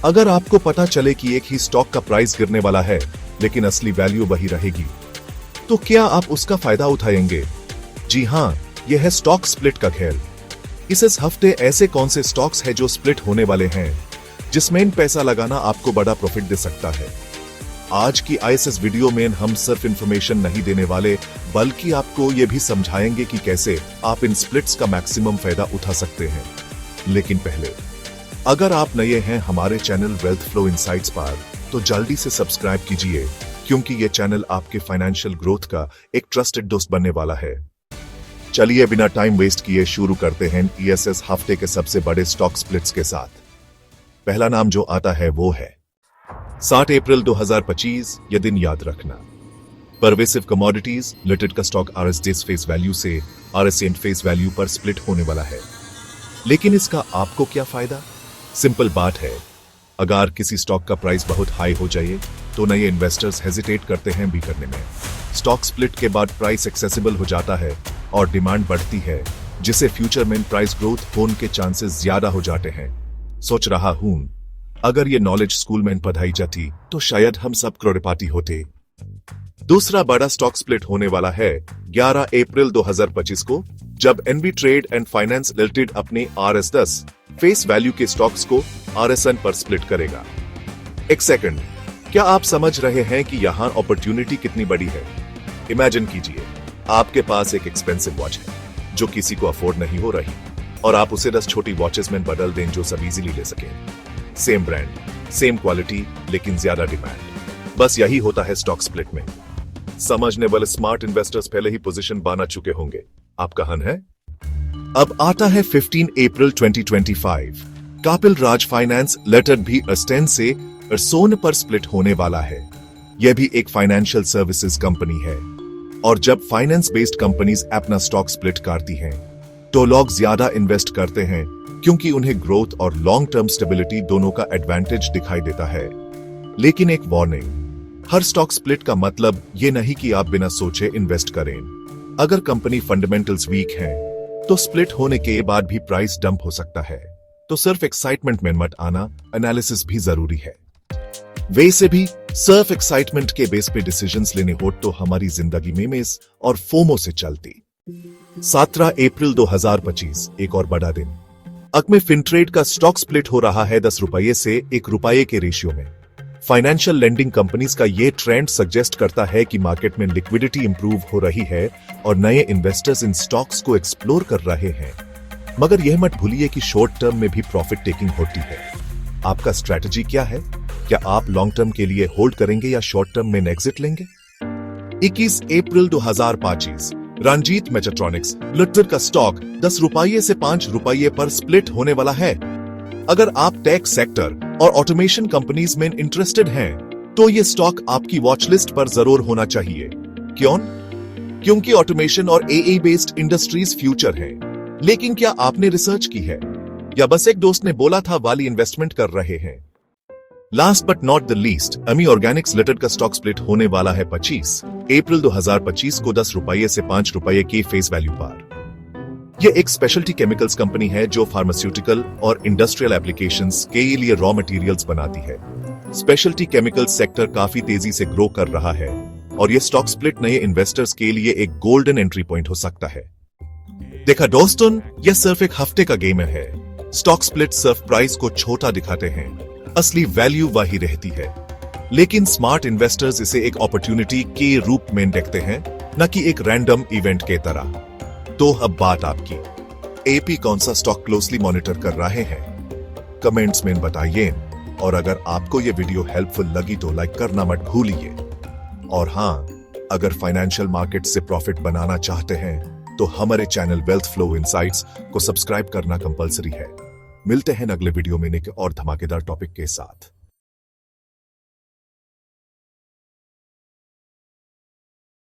अगर आपको पता चले कि एक ही स्टॉक का प्राइस गिरने वाला है लेकिन असली वैल्यू वही रहेगी, तो क्या आप उसका फायदा उठाएंगे? जी हां, यह है स्टॉक स्प्लिट का खेल। इस हफ्ते ऐसे कौन से स्टॉक्स हैं जो स्प्लिट होने वाले हैं, जिसमें पैसा लगाना आपको बड़ा प्रॉफिट दे सकता है। आज की इस वीडियो में हम सिर्फ इंफॉर्मेशन नहीं देने वाले, बल्कि आपको यह भी समझाएंगे कि कैसे आप इन स्प्लिट्स का मैक्सिमम फायदा उठा सकते हैं। लेकिन पहले, अगर आप नए हैं हमारे चैनल वेल्थ फ्लो इनसाइट्स पर, तो जल्दी से सब्सक्राइब कीजिए, क्योंकि यह चैनल आपके फाइनेंशियल ग्रोथ का एक ट्रस्टेड दोस्त बनने वाला है। चलिए बिना टाइम वेस्ट किए शुरू करते हैं इस हफ्ते के सबसे बड़े स्टॉक स्प्लिट्स के साथ। पहला नाम जो आता है वो है 7 अप्रैल 2025। यह दिन याद रखना। परवेसिव कमोडिटीज लिमिटेड का स्टॉक आरएसडी फेस वैल्यू से आरएसएन फेस वैल्यू पर स्प्लिट होने वाला है। लेकिन इसका आपको क्या फायदा? सिंपल बात है, अगर किसी स्टॉक का प्राइस बहुत हाई हो जाए तो नए इन्वेस्टर्स हेजिटेट करते हैं भी करने में। स्टॉक स्प्लिट के बाद प्राइस एक्सेसिबल हो जाता है और डिमांड बढ़ती है, जिससे फ्यूचर में प्राइस ग्रोथ होने के चांसेस ज्यादा हो जाते हैं। सोच रहा हूं, अगर ये नॉलेज स्कूल में पढ़ाई जाती तो शायद हम सब करोड़पति होते। दूसरा बड़ा स्टॉक स्प्लिट होने वाला है 11 अप्रैल 2025 को, जब NV trade and finance limited अपने RS10 फेस वैल्यू के स्टॉक्स को RSN पर स्प्लिट करेगा। एक सेकंड, क्या आप समझ रहे हैं कि यहां अपॉर्चुनिटी कितनी बड़ी है? इमेजिन कीजिए, आपके पास एक एक्सपेंसिव वॉच है जो किसी को अफोर्ड नहीं हो रही, और आप उसे 10 छोटी वॉचेस में बदल दें जो सब इजीली ले सके। सेम ब्रांड, सेम क्वालिटी, लेकिन ज्यादा डिमांड। बस यही होता है स्टॉक स्प्लिट में। समझने वाले स्मार्ट इन्वेस्टर्स पहले ही पोजीशन बना चुके होंगे। आप कहां हैं? अब आता है 15 अप्रैल 2025। कापिल राज फाइनेंस लिमिटेड भी अस्टेन से अर्सोन पर स्प्लिट होने वाला है। यह भी एक फाइनेंशियल सर्विसेज कंपनी है, और जब फाइनेंस बेस्ड कंपनीज अपना स्टॉक स्प्लिट करती हैं, तो लोग ज्यादा इन्वेस्ट करते हैं, क्योंकि उन्हें ग्रोथ और लॉन्ग टर्म स्टेबिलिटी दोनों का एडवांटेज दिखाई देता है। लेकिन एक वार्निंग, हर स्टॉक स्प्लिट का मतलब ये नहीं कि आप बिना सोचे इन्वेस्ट करें। अगर कंपनी फंडामेंटल्स वीक हैं, तो स्प्लिट होने के बाद भी प्राइस डंप हो सकता है। तो सिर्फ एक्साइटमेंट में मत आना, एनालिसिस भी जरूरी है। वैसे भी सिर्फ एक्साइटमेंट के बेस पे डिसीजंस लेने हो तो हमारी जिंदगी में मेस और फोमो से चलती। 17 अप्रैल 2025 एक और बड़ा दिन। अक्मे फिनट्रेड का स्टॉक स्प्लिट हो रहा है 10 रुपये से 1 रुपये के रेशियो में। फाइनेंशियल लेंडिंग कंपनीज का ये ट्रेंड सजेस्ट करता है कि मार्केट में लिक्विडिटी इंप्रूव हो रही है और नए इन्वेस्टर्स इन स्टॉक्स को एक्सप्लोर कर रहे हैं। मगर यह मत भूलिए कि शॉर्ट टर्म में भी प्रॉफिट टेकिंग होती है। आपका स्ट्रैटेजी क्या है? क्या आप लॉन्ग टर्म के लिए होल्ड करेंगे या शॉर्ट टर्म में एग्जिट लेंगे? 21 अप्रैल 2025 रंजीत मेगाट्रॉनिक्स लिमिटेड का स्टॉक 10 रुपये से 5 रुपये पर स्प्लिट होने वाला है। अगर आप टेक सेक्टर और ऑटोमेशन कंपनीज में इंटरेस्टेड हैं, तो ये स्टॉक आपकी वॉच लिस्ट पर जरूर होना चाहिए। क्यों? क्योंकि ऑटोमेशन और AI बेस्ड इंडस्ट्रीज फ्यूचर हैं। लेकिन क्या आपने रिसर्च की है, या बस एक दोस्त ने बोला था वाली इन्वेस्टमेंट कर रहे हैं? Last but not the least, अमी ऑर्गेनिक्स लिमिटेड का स्टॉक स्प्लिट होने वाला है 25 अप्रैल 2025 को 10 रुपये से 5 रुपये के फेस वैल्यू पर। यह एक स्पेशलिटी केमिकल्स कंपनी है जो फार्मास्यूटिकल और इंडस्ट्रियल एप्लीकेशंस के लिए रॉ मटेरियल्स बनाती है। स्पेशलिटी केमिकल्स सेक्टर काफी तेजी से ग्रो कर रहा है, और यह स्टॉक स्प्लिट नए इन्वेस्टर्स के लिए एक गोल्डन एंट्री पॉइंट हो सकता है। देखा दोस्तों, यह सिर्फ एक हफ्ते का गेम है। स्टॉक स्प्लिट सिर्फ प्राइस को छोटा दिखाते हैं, असली वैल्यू वही रहती है। लेकिन स्मार्ट इन्वेस्टर्स इसे एक अपॉर्चुनिटी के रूप में देखते हैं, न कि एक रैंडम इवेंट के तरह। तो अब बात आपकी, एपी कौन सा स्टॉक क्लोजली मॉनिटर कर रहे हैं? कमेंट्स में बताइए, और अगर आपको यह वीडियो हेल्पफुल लगी तो लाइक करना मत भूलिए। और हां, अगर फाइनेंशियल मार्केट से प्रॉफिट बनाना चाहते हैं, तो हमारे चैनल वेल्थ फ्लो इनसाइट्स को सब्सक्राइब करना कंपलसरी है। मिलते हैं अगले वीडियो में एक और धमाकेदार टॉपिक के साथ।